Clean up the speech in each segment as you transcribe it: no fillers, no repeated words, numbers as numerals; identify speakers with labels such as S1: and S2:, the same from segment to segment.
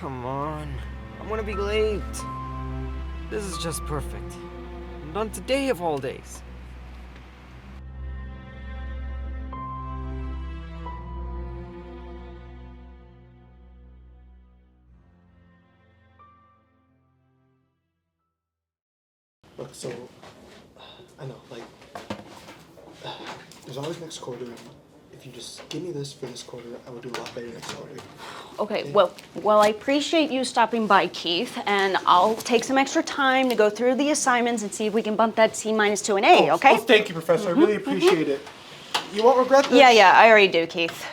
S1: Come on. I'm gonna be late. This is just perfect. And on today of all days.
S2: Look, so, I know, like, there's always next quarter, and if you just give me this for this quarter, I will do a lot better next quarter.
S3: Okay, well, I appreciate you stopping by, Keith, and I'll take some extra time to go through the assignments and see if we can bump that C- to an A, okay?
S2: Oh, thank you, Professor. I really appreciate it. You won't regret this.
S3: Yeah, I already do, Keith.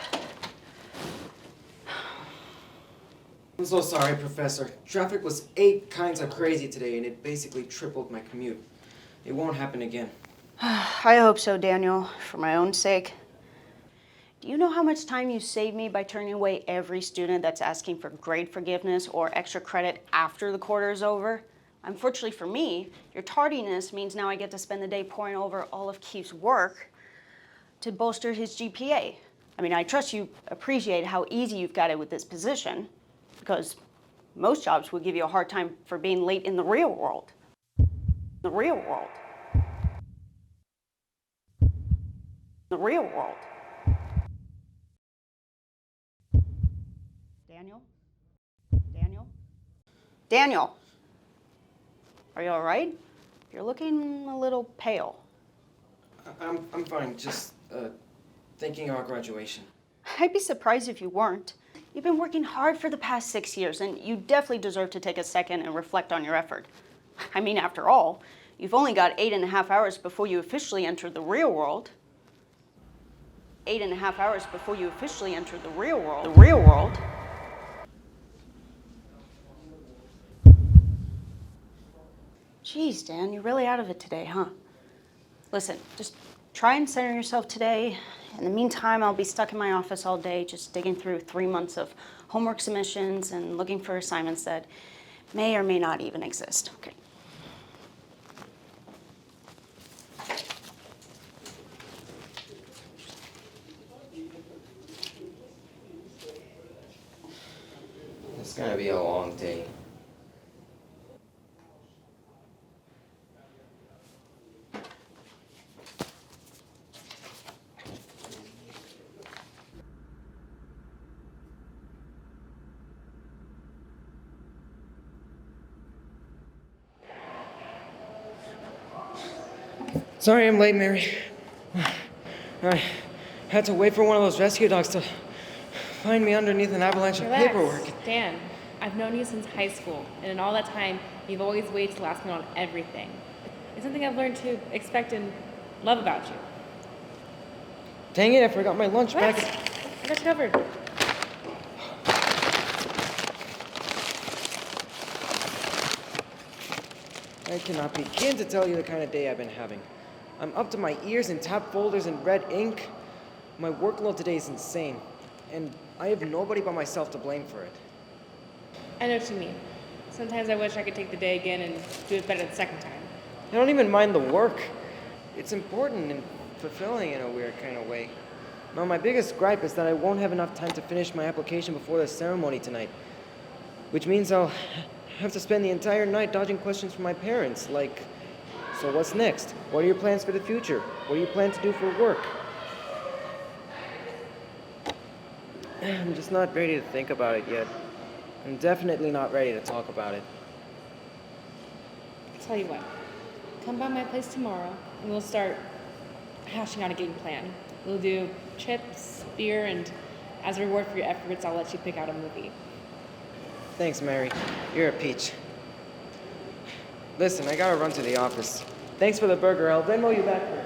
S1: I'm so sorry, Professor. Traffic was 8 kinds of crazy today, and it basically tripled my commute. It won't happen again.
S3: I hope so, Daniel, for my own sake. Do you know how much time you saved me by turning away every student that's asking for grade forgiveness or extra credit after the quarter is over? Unfortunately for me, your tardiness means now I get to spend the day poring over all of Keith's work to bolster his GPA. I mean, I trust you appreciate how easy you've got it with this position, because most jobs would give you a hard time for being late in the real world. The real world. The real world. Daniel? Daniel? Are you all right? You're looking a little pale.
S1: I'm fine, just thinking about graduation.
S3: I'd be surprised if you weren't. You've been working hard for the past 6 years, and you definitely deserve to take a second and reflect on your effort. I mean, after all, you've only got 8.5 hours before you officially enter the real world. 8.5 hours before you officially enter the real world. The real world. Geez, Dan, you're really out of it today, huh? Listen, just try and center yourself today. In the meantime, I'll be stuck in my office all day just digging through 3 months of homework submissions and looking for assignments that may or may not even exist. Okay.
S1: It's gonna be a long day. Sorry I'm late, Mary. I had to wait for one of those rescue dogs to find me underneath an avalanche of paperwork.
S4: Dan, I've known you since high school, and in all that time, you've always waited to last minute on everything. It's something I've learned to expect and love about you.
S1: Dang it, I forgot my lunch
S4: What?
S1: packet.
S4: I got you covered.
S1: I cannot begin to tell you the kind of day I've been having. I'm up to my ears in tab folders and red ink. My workload today is insane, and I have nobody but myself to blame for it.
S4: I know what you mean. Sometimes I wish I could take the day again and do it better the second time.
S1: I don't even mind the work. It's important and fulfilling in a weird kind of way. No, my biggest gripe is that I won't have enough time to finish my application before the ceremony tonight, which means I'll have to spend the entire night dodging questions from my parents, like, so what's next? What are your plans for the future? What do you plan to do for work? I'm just not ready to think about it yet. I'm definitely not ready to talk about it.
S4: I'll tell you what. Come by my place tomorrow, and we'll start hashing out a game plan. We'll do chips, beer, and as a reward for your efforts, I'll let you pick out a movie.
S1: Thanks, Mary. You're a peach. Listen, I gotta run to the office. Thanks for the burger. I'll Venmo you back for it.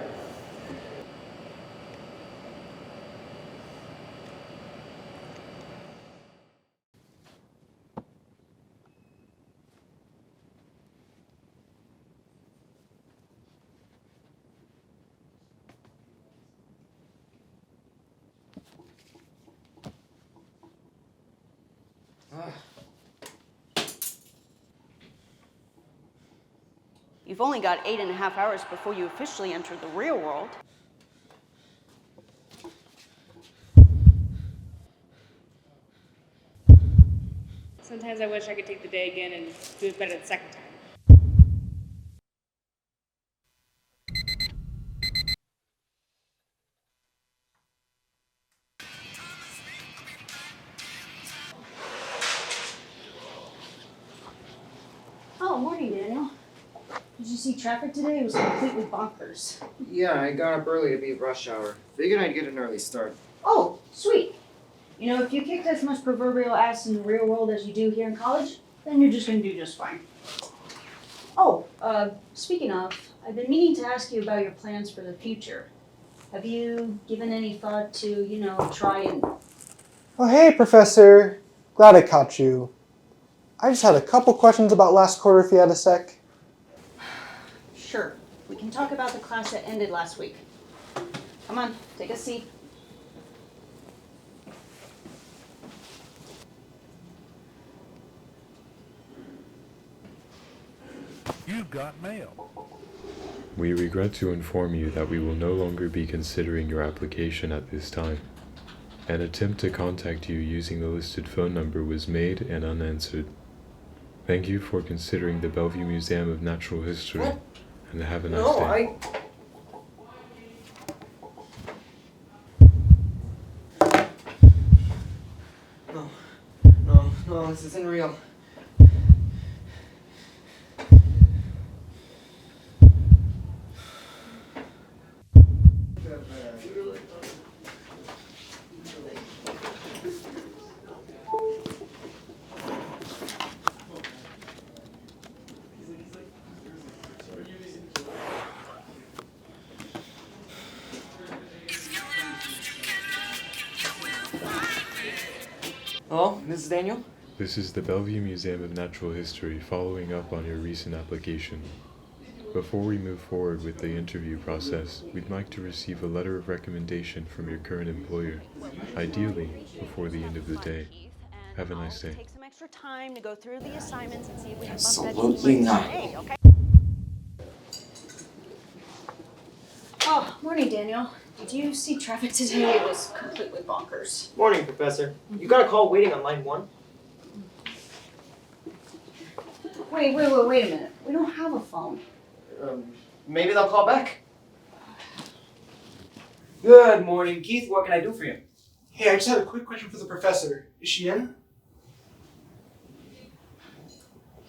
S3: You've only got 8.5 hours before you officially enter the real world.
S4: Sometimes sometimes I wish I could take the day again and do it better the second time.
S3: Oh, morning, Daniel. Did you see traffic today? It was completely bonkers.
S1: Yeah, I got up early to beat rush hour. Figured I'd get an early start.
S3: Oh, sweet. You know, if you kicked as much proverbial ass in the real world as you do here in college, then you're just gonna do just fine. Oh, speaking of, I've been meaning to ask you about your plans for the future. Have you given any thought to, try and...
S2: Oh, hey, Professor. Glad I caught you. I just had a couple questions about last quarter if you had a sec.
S3: Sure. We can talk about the class that ended last week. Come on, take a seat.
S5: You've got mail.
S6: We regret to inform you that we will no longer be considering your application at this time. An attempt to contact you using the listed phone number was made and unanswered. Thank you for considering the Bellevue Museum of Natural History,
S1: What?
S6: and have a nice
S1: No,
S6: day.
S1: No, this isn't real. Hello, Mrs. Daniel?
S6: This is the Bellevue Museum of Natural History following up on your recent application. Before we move forward with the interview process, we'd like to receive a letter of recommendation from your current employer, ideally before the end of the day. Have a nice day.
S3: Take some extra time to go through the assignments and see if we can bump
S1: Absolutely
S3: that
S1: not.
S3: today, okay? Oh, morning, Daniel. Did you see traffic today? It was completely bonkers.
S1: Morning, Professor. You got a call waiting on line 1?
S3: Wait a minute. We don't have a phone.
S1: Maybe they'll call back. Good morning, Keith. What can I do for you?
S2: Hey, I just had a quick question for the professor. Is she in?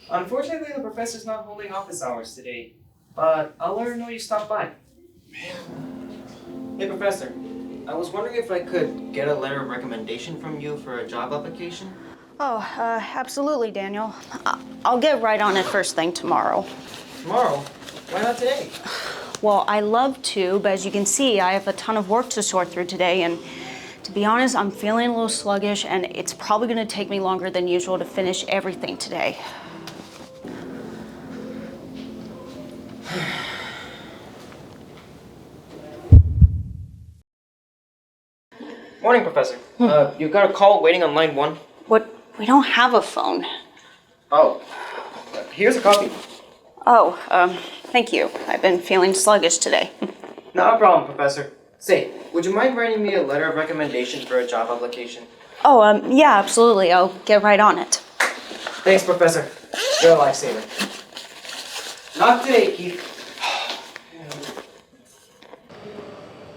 S1: Unfortunately, the professor's not holding office hours today, but I'll let her know you stopped by. Hey, Professor. I was wondering if I could get a letter of recommendation from you for a job application.
S3: Oh, absolutely, Daniel. I'll get right on it first thing tomorrow.
S1: Tomorrow? Why not today?
S3: Well, I love to, but as you can see, I have a ton of work to sort through today, and to be honest, I'm feeling a little sluggish, and it's probably going to take me longer than usual to finish everything today.
S1: Morning, Professor. You got a call waiting on line 1?
S3: What? We don't have a phone.
S1: Oh, here's a copy.
S3: Oh, thank you. I've been feeling sluggish today.
S1: Not a problem, Professor. Say, would you mind writing me a letter of recommendation for a job application?
S3: Oh, yeah, absolutely. I'll get right on it.
S1: Thanks, Professor. You're a lifesaver. Not today, Keith.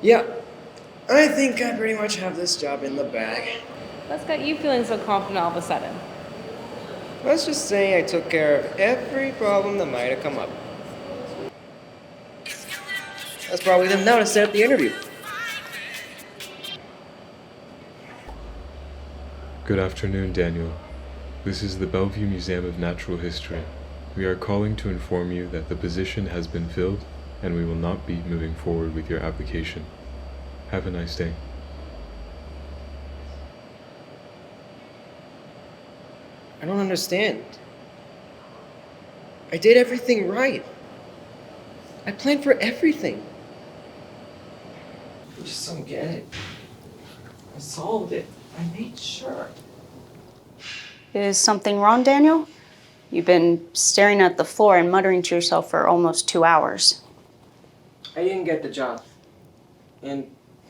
S1: Yeah, I think I pretty much have this job in the bag.
S4: What's got you feeling so confident all of a sudden?
S1: Let's just say I took care of every problem that might have come up. Let's probably them now to set up the interview.
S6: Good afternoon, Daniel. This is the Bellevue Museum of Natural History. We are calling to inform you that the position has been filled and we will not be moving forward with your application. Have a nice day.
S1: I don't understand. I did everything right. I planned for everything. I just don't get it. I solved it. I made sure.
S3: Is something wrong, Daniel? You've been staring at the floor and muttering to yourself for almost 2 hours.
S1: I didn't get the job. And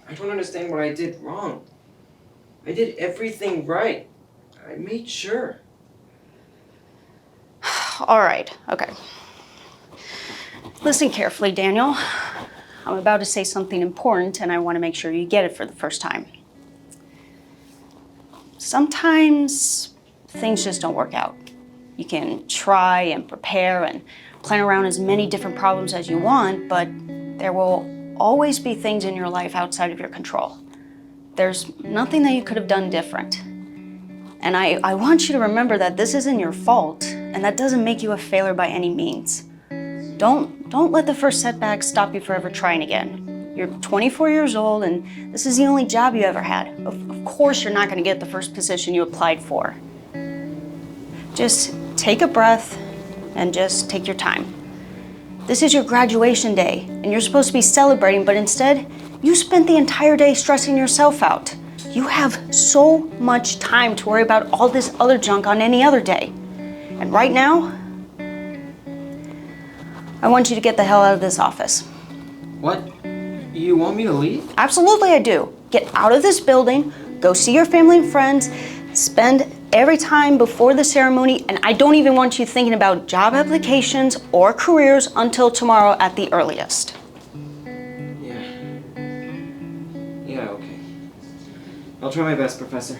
S1: I don't understand what I did wrong. I did everything right. I made sure.
S3: All right, okay. Listen carefully, Daniel. I'm about to say something important, and I want to make sure you get it for the first time. Sometimes things just don't work out. You can try and prepare and plan around as many different problems as you want, but there will always be things in your life outside of your control. There's nothing that you could have done different. And I want you to remember that this isn't your fault, and that doesn't make you a failure by any means. Don't let the first setback stop you from ever trying again. You're 24 years old, and this is the only job you ever had. Of course you're not going to get the first position you applied for. Just take a breath and just take your time. This is your graduation day, and you're supposed to be celebrating, but instead, you spent the entire day stressing yourself out. You have so much time to worry about all this other junk on any other day. And right now, I want you to get the hell out of this office.
S1: What? You want me to leave?
S3: Absolutely I do. Get out of this building, go see your family and friends, spend every time before the ceremony, and I don't even want you thinking about job applications or careers until tomorrow at the earliest.
S1: Yeah, okay. I'll try my best, Professor.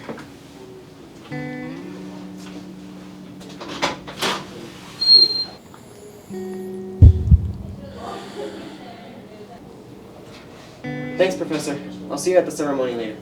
S1: Thanks, Professor. I'll see you at the ceremony later.